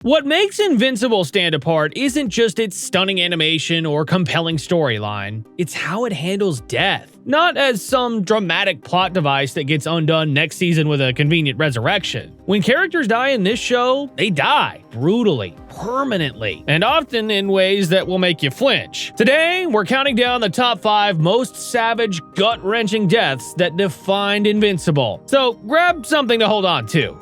What makes Invincible stand apart isn't just its stunning animation or compelling storyline, it's how it handles death. Not as some dramatic plot device that gets undone next season with a convenient resurrection. When characters die in this show, they die brutally, permanently, and often in ways that will make you flinch. Today, we're counting down the top 5 most savage, gut-wrenching deaths that defined Invincible. So grab something to hold on to.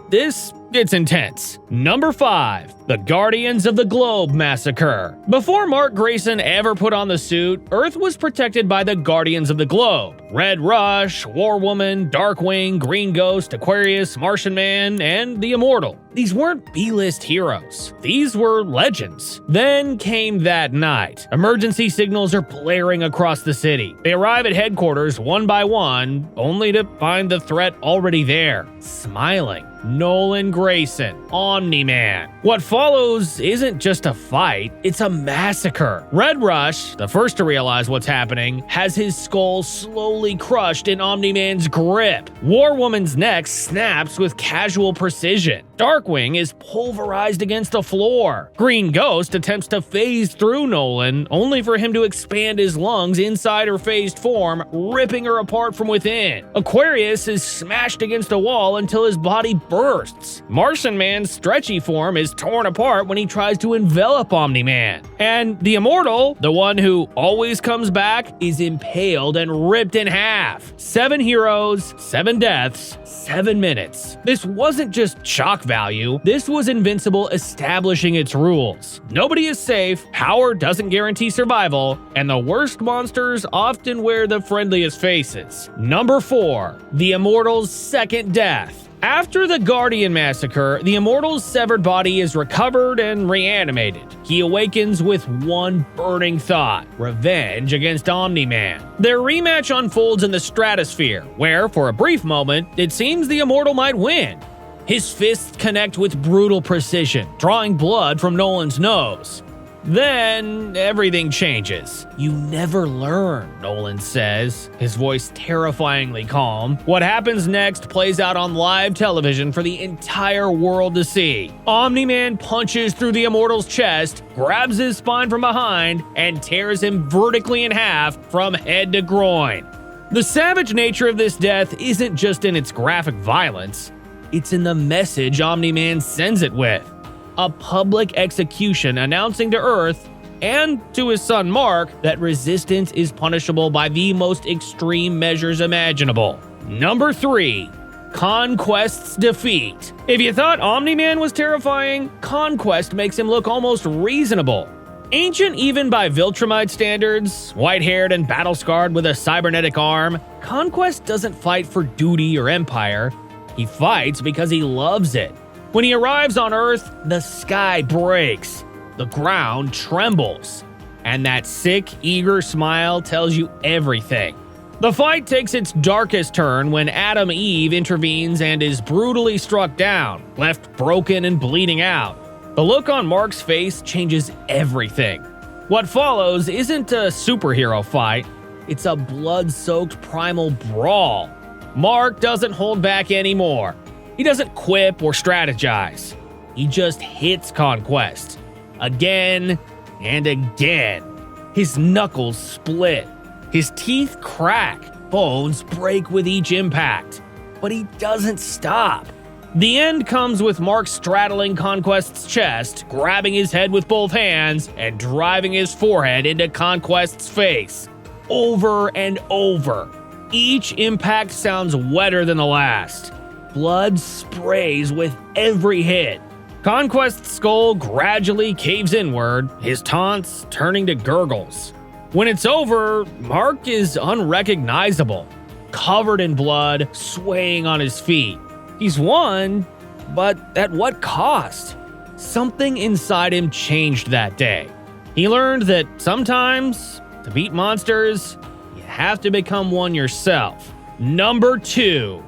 It's intense. Number 5. The Guardians of the Globe Massacre. Before Mark Grayson ever put on the suit, Earth was protected by the Guardians of the Globe. Red Rush, War Woman, Darkwing, Green Ghost, Aquarius, Martian Man, and the Immortal. These weren't B-list heroes. These were legends. Then came that night. Emergency signals are blaring across the city. They arrive at headquarters one by one, only to find the threat already there, smiling. Nolan Grayson, Omni-Man. What follows isn't just a fight, it's a massacre. Red Rush, the first to realize what's happening, has his skull slowly crushed in Omni-Man's grip. War Woman's neck snaps with casual precision. Darkwing is pulverized against the floor. Green Ghost attempts to phase through Nolan, only for him to expand his lungs inside her phased form, ripping her apart from within. Aquarius is smashed against a wall until his body bursts. Martian Man's stretchy form is torn apart when he tries to envelop Omni-Man. And the Immortal, the one who always comes back, is impaled and ripped in half. 7 heroes, 7 deaths, 7 minutes. This wasn't just shock value, this was Invincible establishing its rules. Nobody is safe, power doesn't guarantee survival, and the worst monsters often wear the friendliest faces. Number 4. The Immortal's second death. After the Guardian Massacre, the Immortal's severed body is recovered and reanimated. He awakens with one burning thought: revenge against Omni-Man. Their rematch unfolds in the Stratosphere, where, for a brief moment, it seems the Immortal might win. His fists connect with brutal precision, drawing blood from Nolan's nose. Then, everything changes. You never learn, Nolan says, his voice terrifyingly calm. What happens next plays out on live television for the entire world to see. Omni-Man punches through the Immortal's chest, grabs his spine from behind, and tears him vertically in half from head to groin. The savage nature of this death isn't just in its graphic violence, it's in the message Omni-Man sends it with. A public execution announcing to Earth and to his son Mark that resistance is punishable by the most extreme measures imaginable. Number 3. Conquest's defeat. If you thought Omni-Man was terrifying, Conquest makes him look almost reasonable. Ancient even by Viltrumite standards, white-haired and battle-scarred with a cybernetic arm, Conquest doesn't fight for duty or empire. He fights because he loves it. When he arrives on Earth, the sky breaks, the ground trembles, and that sick, eager smile tells you everything. The fight takes its darkest turn when Adam Eve intervenes and is brutally struck down, left broken and bleeding out. The look on Mark's face changes everything. What follows isn't a superhero fight, it's a blood-soaked primal brawl. Mark doesn't hold back anymore. He doesn't quip or strategize. He just hits Conquest. Again and again. His knuckles split. His teeth crack. Bones break with each impact. But he doesn't stop. The end comes with Mark straddling Conquest's chest, grabbing his head with both hands, and driving his forehead into Conquest's face. Over and over. Each impact sounds wetter than the last. Blood sprays with every hit. Conquest's skull gradually caves inward, his taunts turning to gurgles. When it's over, Mark is unrecognizable, covered in blood, swaying on his feet. He's won, but at what cost? Something inside him changed that day. He learned that sometimes, to beat monsters, you have to become one yourself. Number 2.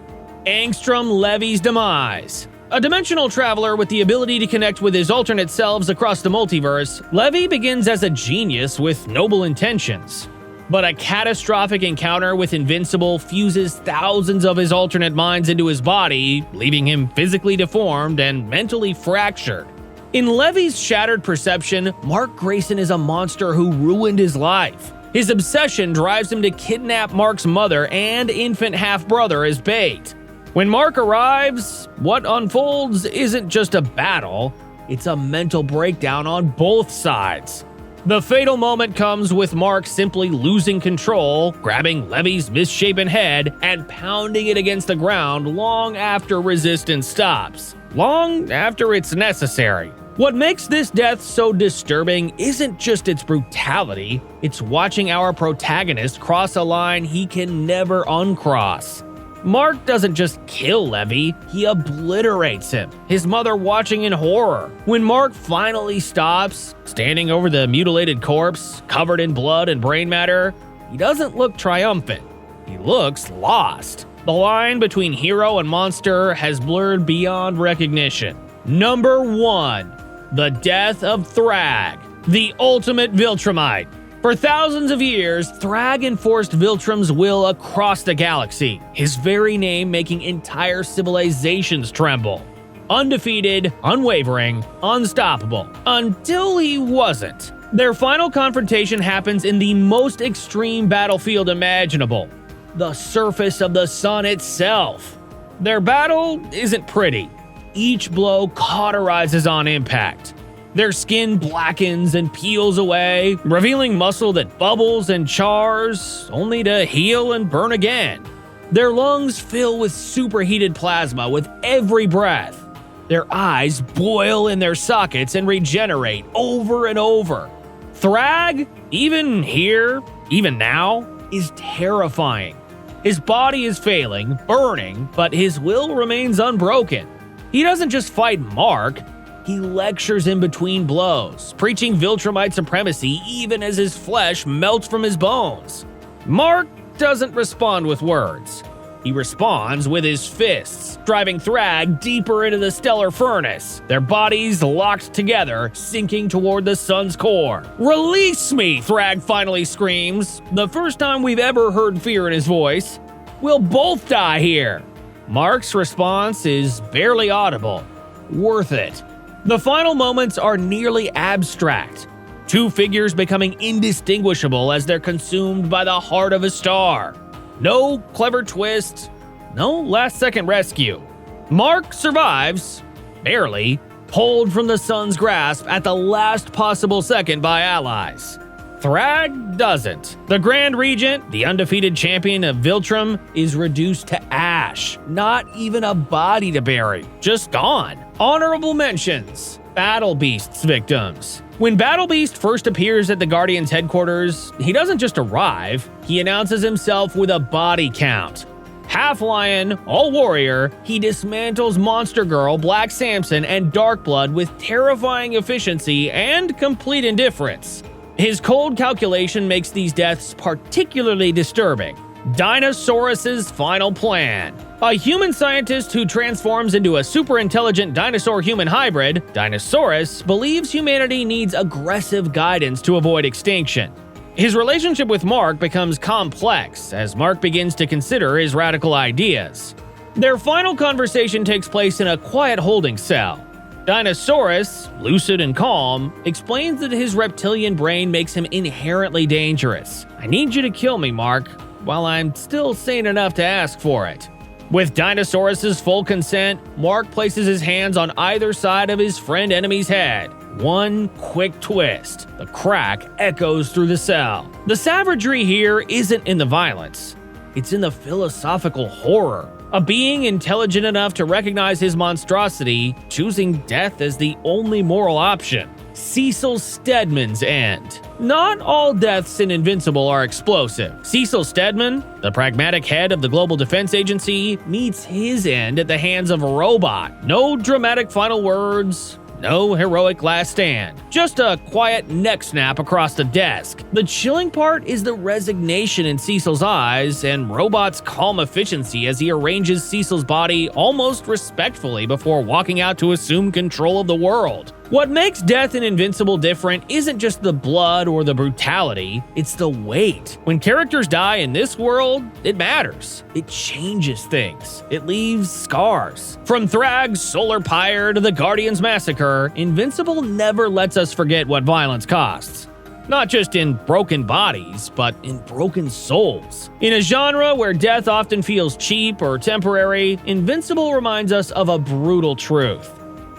Angstrom Levy's demise. A dimensional traveler with the ability to connect with his alternate selves across the multiverse, Levy begins as a genius with noble intentions. But a catastrophic encounter with Invincible fuses thousands of his alternate minds into his body, leaving him physically deformed and mentally fractured. In Levy's shattered perception, Mark Grayson is a monster who ruined his life. His obsession drives him to kidnap Mark's mother and infant half-brother as bait. When Mark arrives, what unfolds isn't just a battle, it's a mental breakdown on both sides. The fatal moment comes with Mark simply losing control, grabbing Levy's misshapen head, and pounding it against the ground long after resistance stops. Long after it's necessary. What makes this death so disturbing isn't just its brutality, it's watching our protagonist cross a line he can never uncross. Mark doesn't just kill Levy, he obliterates him, his mother watching in horror. When Mark finally stops, standing over the mutilated corpse, covered in blood and brain matter, he doesn't look triumphant. He looks lost. The line between hero and monster has blurred beyond recognition. Number 1. The death of Thragg, the ultimate Viltrumite. For thousands of years, Thragg enforced Viltrum's will across the galaxy, his very name making entire civilizations tremble. Undefeated, unwavering, unstoppable, until he wasn't. Their final confrontation happens in the most extreme battlefield imaginable, the surface of the sun itself. Their battle isn't pretty. Each blow cauterizes on impact. Their skin blackens and peels away, revealing muscle that bubbles and chars, only to heal and burn again. Their lungs fill with superheated plasma with every breath. Their eyes boil in their sockets and regenerate over and over. Thragg, even here, even now, is terrifying. His body is failing, burning, but his will remains unbroken. He doesn't just fight Mark, he lectures in between blows, preaching Viltrumite supremacy even as his flesh melts from his bones. Mark doesn't respond with words. He responds with his fists, driving Thragg deeper into the stellar furnace, their bodies locked together, sinking toward the sun's core. "Release me!" Thragg finally screams, the first time we've ever heard fear in his voice. "We'll both die here." Mark's response is barely audible. Worth it. The final moments are nearly abstract. Two figures becoming indistinguishable as they're consumed by the heart of a star. No clever twist, no last-second rescue. Mark survives, barely, pulled from the sun's grasp at the last possible second by allies. Thragg doesn't. The Grand Regent, the undefeated champion of Viltrum, is reduced to ash. Not even a body to bury. Just gone. Honorable mentions. Battle Beast's victims. When Battle Beast first appears at the Guardians' headquarters, he doesn't just arrive, he announces himself with a body count. Half lion, all warrior, he dismantles Monster Girl, Black Samson, and Darkblood with terrifying efficiency and complete indifference. His cold calculation makes these deaths particularly disturbing. Dinosaurus's final plan. A human scientist who transforms into a super-intelligent dinosaur-human hybrid, Dinosaurus believes humanity needs aggressive guidance to avoid extinction. His relationship with Mark becomes complex as Mark begins to consider his radical ideas. Their final conversation takes place in a quiet holding cell. Dinosaurus, lucid and calm, explains that his reptilian brain makes him inherently dangerous. "I need you to kill me, Mark, while I'm still sane enough to ask for it." With Dinosaurus's full consent, Mark places his hands on either side of his friend-enemy's head. One quick twist. The crack echoes through the cell. The savagery here isn't in the violence. It's in the philosophical horror. A being intelligent enough to recognize his monstrosity, choosing death as the only moral option. Cecil Stedman's end. Not all deaths in Invincible are explosive. Cecil Stedman, the pragmatic head of the Global Defense Agency, meets his end at the hands of a robot. No dramatic final words, no heroic last stand. Just a quiet neck snap across the desk. The chilling part is the resignation in Cecil's eyes and Robot's calm efficiency as he arranges Cecil's body almost respectfully before walking out to assume control of the world. What makes death in Invincible different isn't just the blood or the brutality, it's the weight. When characters die in this world, it matters. It changes things. It leaves scars. From Thragg's Solar Pyre to the Guardians Massacre, Invincible never lets us forget what violence costs. Not just in broken bodies, but in broken souls. In a genre where death often feels cheap or temporary, Invincible reminds us of a brutal truth.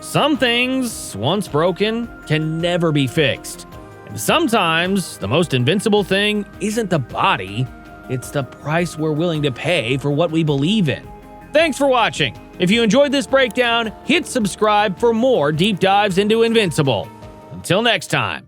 Some things, once broken, can never be fixed. And sometimes, the most invincible thing isn't the body, it's the price we're willing to pay for what we believe in. Thanks for watching. If you enjoyed this breakdown, hit subscribe for more deep dives into Invincible. Until next time.